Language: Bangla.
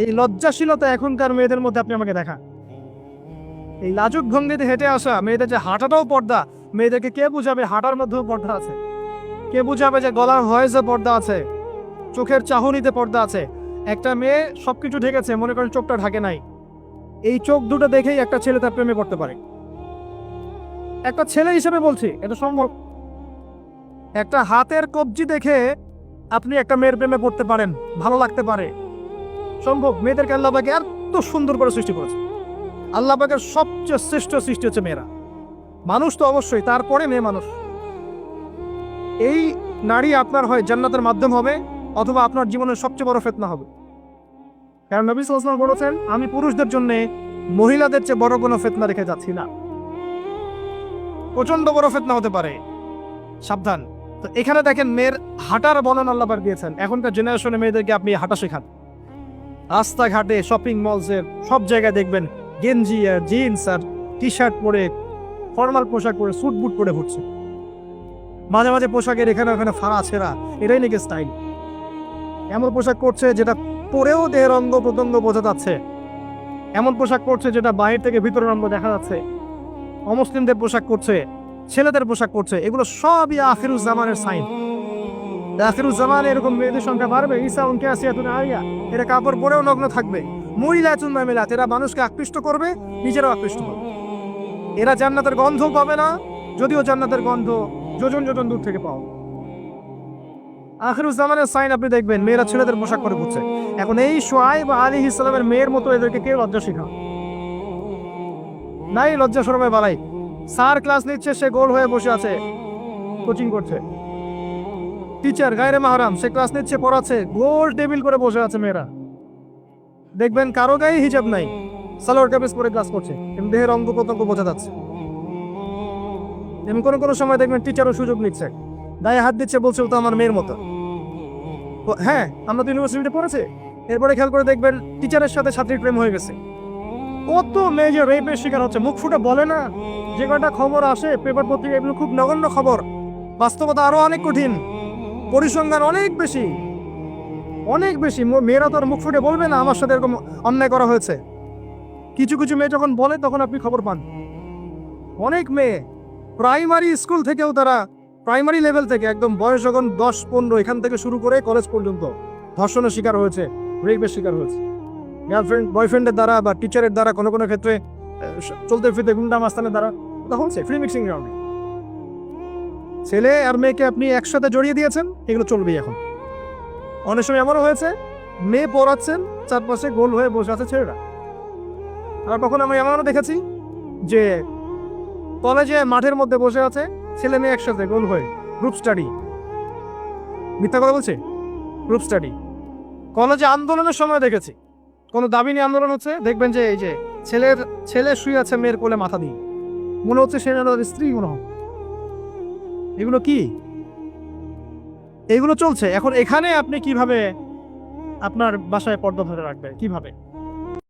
এই লজ্জাশীলতা এখনকার মেয়েদের মধ্যে আপনি আমাকে দেখা। এই লাজুক ভঙ্গিতে হেঁটে আসা মেয়েদের যে হাঁটাটাও পর্দা, মেয়েদেরকে কে বুঝাবে হাঁটার মধ্যেও পর্দা আছে? কে বুঝাবে যে গলার ভয়েসে পর্দা আছে, চোখের চাহনিতে পর্দা আছে? একটা মেয়ে সবকিছু ঢেকেছে, মনে করেন চোখটা ঢাকে নাই, এই চোখ দুটো দেখেই একটা ছেলে তার প্রেমে পড়তে পারে। একটা ছেলে হিসেবে বলছি, এটা সম্ভব। একটা হাতের কবজি দেখে আপনি একটা মেয়ের প্রেমে পড়তে পারেন, ভালো লাগতে পারে, সম্ভব। মেয়েদেরকে আল্লাহ পাক এত সুন্দর করে সৃষ্টি করেছে। আল্লাহ পাকের সবচেয়ে শ্রেষ্ঠ সৃষ্টি হচ্ছে মেয়েরা। মানুষ তো অবশ্যই, তারপরে মেয়ে মানুষ। এই নারী আপনার হয় জান্নাতের মাধ্যম হবে, অথবা আপনার জীবনের সবচেয়ে বড় ফিতনা হবে। কারণ নবী সাল্লাল্লাহু আলাইহি ওয়াসাল্লাম বলেছেন, আমি পুরুষদের জন্য মহিলাদের চেয়ে বড় কোনো ফিতনা রেখে যাচ্ছি না। প্রচন্ড বড় ফিতনা হতে পারে, সাবধান। তো এখানে দেখেন মেয়ের হাঁটার বর্ণনা আল্লাহ পাক দিয়েছেন। এখনকার জেনারেশনে মেয়েদেরকে আপনি হাঁটা শেখান। রাস্তাঘাটে, শপিং মলসে, সব জায়গায় দেখবেন গেঞ্জি আর জিন্স আর টি শার্ট পরে, ফর্মাল পোশাক পরে, স্যুট বুট পরে ঘুরছে। মাঝে মাঝে পোশাকের এখানে ওখানে ফাড়া ছেঁড়া, এটাই নাকি স্টাইল। এমন পোশাক পরছে যেটা পরেও দেহের অঙ্গ প্রত্যঙ্গ বোঝা যাচ্ছে, এমন পোশাক পরছে যেটা বাহির থেকে ভিতরের অঙ্গ দেখা যাচ্ছে। অমুসলিমদের পোশাক পরছে, ছেলেদের পোশাক পরছে, এগুলো সবই আখিরুজ্জামানের সাইন। আখিরুজ্জামানে এরকম মেয়েদের সংখ্যা বাড়বে। ঈসা উনকে আসিয়াতুন আরিয়া, এরা কাপড় পরেও নগ্ন থাকবে। মুইলাতুন মামিলাত, এরা মানুষকে আকৃষ্ট করবে, নিজেরাও আকৃষ্ট হবে। এরা জান্নাতের গন্ধ পাবে না, যদিও জান্নাতের গন্ধ যোজন যোজন দূর থেকে পাও। আখিরুজ্জামানের সাইন আপনি দেখবেন, মেয়েরা ছেলেদের পোশাক পরে ঘুরছে। এখন এই শুআয়ব আলাইহিস সালামের মেয়ের মতো এদেরকে কেউ লজ্জা শেখাও নাই, লজ্জা শরমে বালাই। স্যার ক্লাস নিচ্ছে, সে গোল হয়ে বসে আছে, কোচিং করছে। টিচার গায়রে মাহরাম, সে ক্লাস নিচ্ছে, পড়াচ্ছে, গোল টেবিল করে বসে আছে মেয়েরা। দেখবেন কারো গায়ে হিজাব নাই, সালোয়ার কামিজ পরে ক্লাস করছে, এবং দেহের অঙ্গ প্রত্যঙ্গ বোঝা যাচ্ছে। এবং কোনো সময় দেখবেন টিচারও সুযোগ নিচ্ছে, গায়ে হাত দিচ্ছে, বলছে ও তো আমার মেয়ের মতো। হ্যাঁ, আমরা তো ইউনিভার্সিটিতে পড়েছি। এরপরে খেয়াল করে দেখবেন টিচারের সাথে ছাত্রীর প্রেম হয়ে গেছে। কত মেয়ে যে রেপের শিকার হচ্ছে, মুখ ফুটে বলে না। যে কটা খবর আসে পেপার পত্রিকা, এগুলো খুব নগণ্য খবর, বাস্তবতা আরো অনেক কঠিন, পরিসংখ্যান অনেক বেশি, অনেক বেশি। মেয়েরা তো আর মুখ ফুটে বলবে না আমার সাথে এরকম অন্যায় করা হয়েছে। কিছু কিছু মেয়ে যখন বলে তখন আপনি খবর পান। অনেক মেয়ে প্রাইমারি স্কুল থেকেও, তারা প্রাইমারি লেভেল থেকে একদম বয়স যখন 10-15, এখান থেকে শুরু করে কলেজ পর্যন্ত ধর্ষণের শিকার হয়েছে, রেপের শিকার হয়েছে। গার্লফ্রেন্ড বয়ফ্রেন্ডের দ্বারা বা টিচারের দ্বারা, কোনো কোনো ক্ষেত্রে চলতে ফিরতে গুন্ডা মাস্তানের দ্বারা, এটা হচ্ছে ফ্রি মিক্সিং গ্রাউন্ডে। ছেলে আর মেয়েকে আপনি একসাথে জড়িয়ে দিয়েছেন, এগুলো চলবেই এখন। অনেক সময় এমনও হয়েছে, মেয়ে পড়াচ্ছেন, চারপাশে গোল হয়ে বসে আছে ছেলেরা। আর কখন আমি এমনও দেখেছি যে কলেজে মাঠের মধ্যে বসে আছে ছেলে মেয়ে একসাথে গোল হয়ে, গ্রুপ স্টাডি। মিথ্যা কথা বলছে? Group study. কলেজে আন্দোলনের সময় দেখেছি, কোনো দাবি নিয়ে আন্দোলন হচ্ছে, দেখবেন যে এই যে ছেলে শুয়ে আছে মেয়ের কোলে মাথা দিয়ে, মনে হচ্ছে সে তাদের স্ত্রী মনে হয়। এগুলো কি? এগুলো চলছে এখন। এখানে আপনি কিভাবে আপনার বাসায় পর্দা ধরে রাখবেন, কিভাবে?